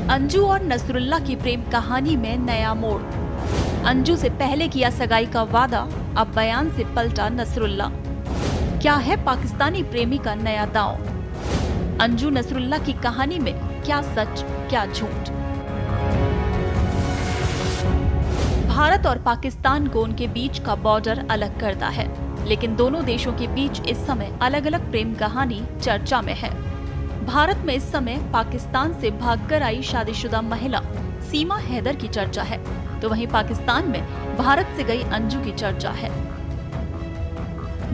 अंजू और नसरुल्ला की प्रेम कहानी में नया मोड़। अंजू से पहले किया सगाई का वादा, अब बयान से पलटा नसरुल्ला। क्या है पाकिस्तानी प्रेमी का नया दांव? अंजू नसरुल्ला की कहानी में क्या सच क्या झूठ? भारत और पाकिस्तान को उनके बीच का बॉर्डर अलग करता है, लेकिन दोनों देशों के बीच इस समय अलग अलग प्रेम कहानी चर्चा में है। भारत में इस समय पाकिस्तान से भागकर आई शादीशुदा महिला सीमा हैदर की चर्चा है, तो वहीं पाकिस्तान में भारत से गई अंजू की चर्चा है।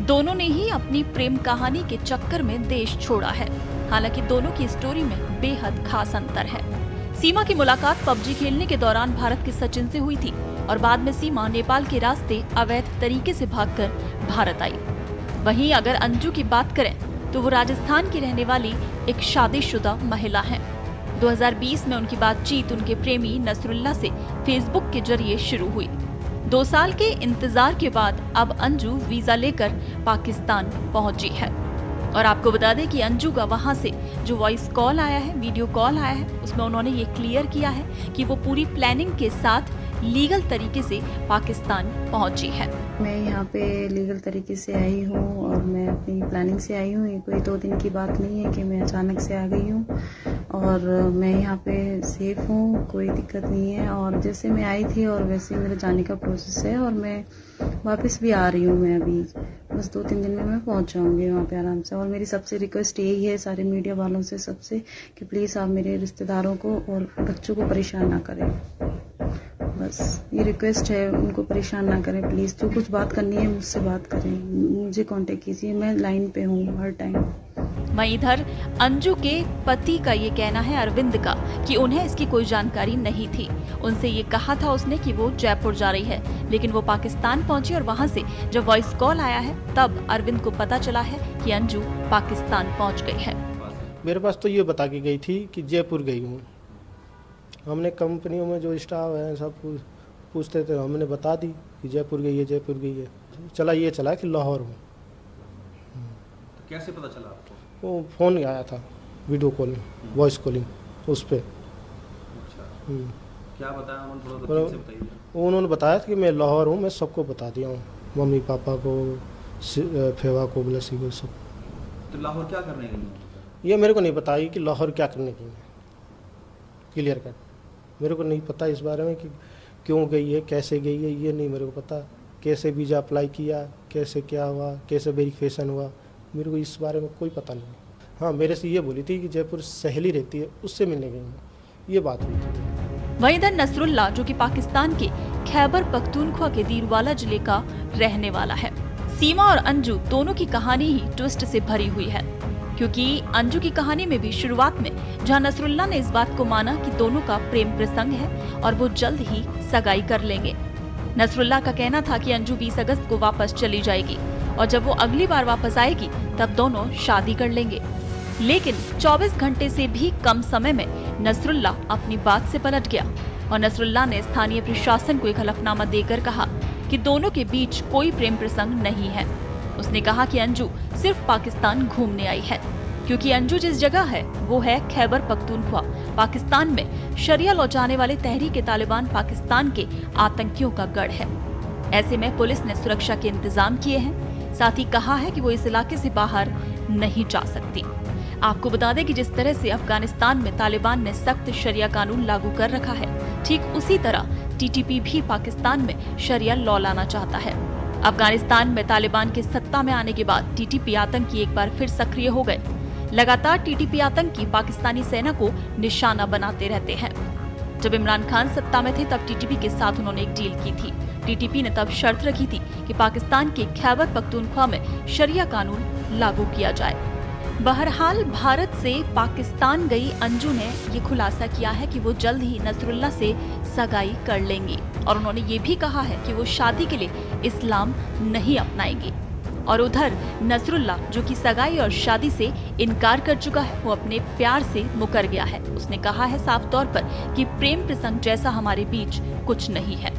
दोनों ने ही अपनी प्रेम कहानी के चक्कर में देश छोड़ा है। हालांकि दोनों की स्टोरी में बेहद खास अंतर है। सीमा की मुलाकात पबजी खेलने के दौरान भारत के सचिन से हुई थी और बाद में सीमा नेपाल के रास्ते अवैध तरीके से भागकर भारत आई। वहीं अगर अंजू की बात करें तो वो राजस्थान की रहने वाली एक शादीशुदा महिला है। 2020 में उनकी बातचीत उनके प्रेमी नसरुल्ला से फेसबुक के जरिए शुरू हुई। 2 साल के इंतजार के बाद अब अंजू वीजा लेकर पाकिस्तान पहुंची है। और आपको बता दें कि अंजू का वहां से जो वॉइस कॉल आया है, वीडियो कॉल आया है, उसमें उन्होंने ये क्लियर किया है कि वो पूरी प्लानिंग के साथ लीगल तरीके से पाकिस्तान पहुंची है। मैं यहाँ पे लीगल तरीके से आई हूँ और मैं अपनी प्लानिंग से आई हूँ। ये कोई 2 दिन की बात नहीं है कि मैं अचानक से आ गई हूँ और मैं यहाँ पे सेफ हूँ, कोई दिक्कत नहीं है। और जैसे मैं आई थी और वैसे मेरे जाने का प्रोसेस है और मैं वापस भी आ रही हूँ। मैं अभी बस 2-3 दिन में मैं पहुँच जाऊँगी वहाँ पे आराम से। और मेरी सबसे रिक्वेस्ट यही है सारे मीडिया वालों से सबसे कि प्लीज़ आप मेरे रिश्तेदारों को और बच्चों को परेशान ना करें। बस ये रिक्वेस्ट है, उनको परेशान ना करें प्लीज। जो कुछ बात करनी है मुझसे बात करें, मुझे कांटेक्ट कीजिए, मैं लाइन पे हूँ हर टाइम। वहीं इधर अंजू के पति का ये कहना है, अरविंद का, कि उन्हें इसकी कोई जानकारी नहीं थी। उनसे ये कहा था उसने कि वो जयपुर जा रही है, लेकिन वो पाकिस्तान पहुंची और वहां से जब वॉइस कॉल आया है तब अरविंद को पता चला है कि अंजू पाकिस्तान पहुँच गई है। मेरे पास तो ये बता के गई थी कि जयपुर गई हूँ। हमने कंपनियों में जो स्टाफ है सब पूछते थे, हमने बता दी कि जयपुर गई है, जयपुर गई है। चला कि लाहौर हूँ। तो कैसे पता चला आपको? वो फ़ोन आया था, वीडियो कॉलिंग, वॉइस कॉलिंग उस पर। अच्छा, क्या बताया उन्होंने? उन्होंने बताया कि मैं लाहौर हूँ, मैं सबको बता दिया हूँ, मम्मी पापा को, फेवा को, ब्लसी को, सब। तो लाहौर क्या करने गई? ये मेरे को नहीं बताई कि लाहौर क्या करने गई है। क्लियर कट मेरे को नहीं पता इस बारे में कि क्यों गई है, कैसे गई है, ये नहीं मेरे को पता। कैसे वीज़ा अप्लाई किया, कैसे क्या हुआ, कैसे वेरिफिकेशन हुआ, मेरे को इस बारे में कोई पता नहीं। हाँ, मेरे से ये बोली थी कि जयपुर सहेली रहती है, उससे मिलने गई हूँ, ये बात हुई थी। वहीं इधर नसरुल्ला, जो कि पाकिस्तान के खैबर पख्तूनख्वा के दीरवाला जिले का रहने वाला है। सीमा और अंजू दोनों की कहानी ही ट्विस्ट से भरी हुई है, क्योंकि अंजू की कहानी में भी शुरुआत में जहां नसरुल्ला ने इस बात को माना कि दोनों का प्रेम प्रसंग है और वो जल्द ही सगाई कर लेंगे। नसरुल्ला का कहना था कि अंजू 20 अगस्त को वापस चली जाएगी और जब वो अगली बार वापस आएगी तब दोनों शादी कर लेंगे। लेकिन 24 घंटे से भी कम समय में नसरुल्ला अपनी बात से पलट गया और नसरुल्ला ने स्थानीय प्रशासन को एक हलफनामा देकर कहा कि दोनों के बीच कोई प्रेम प्रसंग नहीं है। उसने कहा कि अंजू सिर्फ पाकिस्तान घूमने आई है, क्योंकि अंजू जिस जगह है वो है खैबर पख्तूनख्वा। पाकिस्तान में शरिया लौटाने वाले तहरीक तालिबान पाकिस्तान के आतंकियों का गढ़ है। ऐसे में पुलिस ने सुरक्षा के इंतजाम किए हैं, साथ ही कहा है कि वो इस इलाके से बाहर नहीं जा सकती। आपको बता दें कि जिस तरह से अफगानिस्तान में तालिबान ने सख्त शरिया कानून लागू कर रखा है, ठीक उसी तरह टीटीपी भी पाकिस्तान में शरिया लॉ लाना चाहता है। अफगानिस्तान में तालिबान के सत्ता में आने के बाद टीटीपी आतंकी एक बार फिर सक्रिय हो गए। लगातार टीटीपी आतंकी पाकिस्तानी सेना को निशाना बनाते रहते हैं। जब इमरान खान सत्ता में थे तब टीटीपी के साथ उन्होंने एक डील की थी। टीटीपी ने तब शर्त रखी थी कि पाकिस्तान के खैबर पख्तूनख्वा में शरिया कानून लागू किया जाए। बहरहाल भारत से पाकिस्तान गई अंजू ने ये खुलासा किया है कि वो जल्द ही नसरुल्ला से सगाई कर लेंगी और उन्होंने ये भी कहा है कि वो शादी के लिए इस्लाम नहीं अपनाएंगी। और उधर नसरुल्ला, जो कि सगाई और शादी से इनकार कर चुका है, वो अपने प्यार से मुकर गया है। उसने कहा है साफ तौर पर कि प्रेम प्रसंग जैसा हमारे बीच कुछ नहीं है।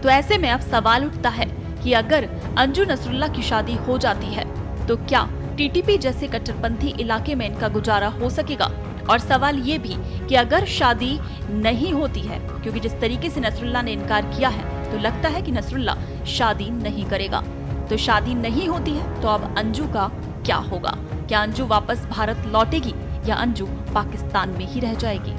तो ऐसे में अब सवाल उठता है कि अगर अंजू नसरुल्ला की शादी हो जाती है तो क्या टीटीपी जैसे कट्टरपंथी इलाके में इनका गुजारा हो सकेगा? और सवाल ये भी कि अगर शादी नहीं होती है, क्योंकि जिस तरीके से नसरुल्लाह ने इनकार किया है तो लगता है कि नसरुल्लाह शादी नहीं करेगा। तो शादी नहीं होती है तो अब अंजू का क्या होगा? क्या अंजू वापस भारत लौटेगी या अंजू पाकिस्तान में ही रह जाएगी?